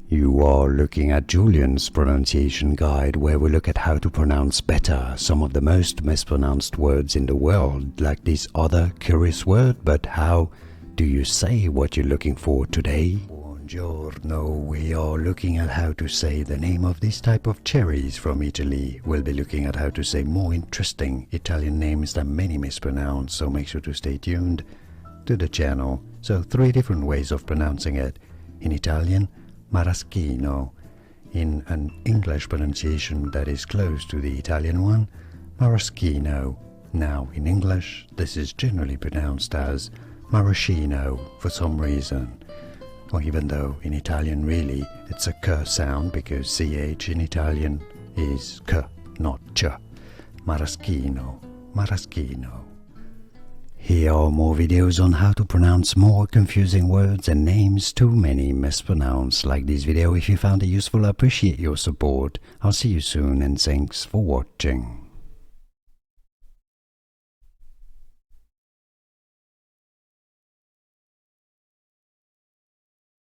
You are looking at Julian's pronunciation guide, where we look at how to pronounce better some of the most mispronounced words in the world, like this other curious word. But how do you say what you're looking for today? Buongiorno, we are looking at how to say the name of this type of cherries from Italy. We'll be looking at how to say more interesting Italian names that many mispronounce, so make sure to stay tuned to the channel. So 3 different ways of pronouncing it. In Italian, Maraschino. In an English pronunciation that is close to the Italian one, Maraschino. Now in English, this is generally pronounced as Maraschino for some reason. Or even though in Italian really it's a k sound, because ch in Italian is k, not ch. Maraschino, Maraschino. Here are more videos on how to pronounce more confusing words and names too many mispronounced. Like this video if you found it useful. I appreciate your support. I'll see you soon and thanks for watching.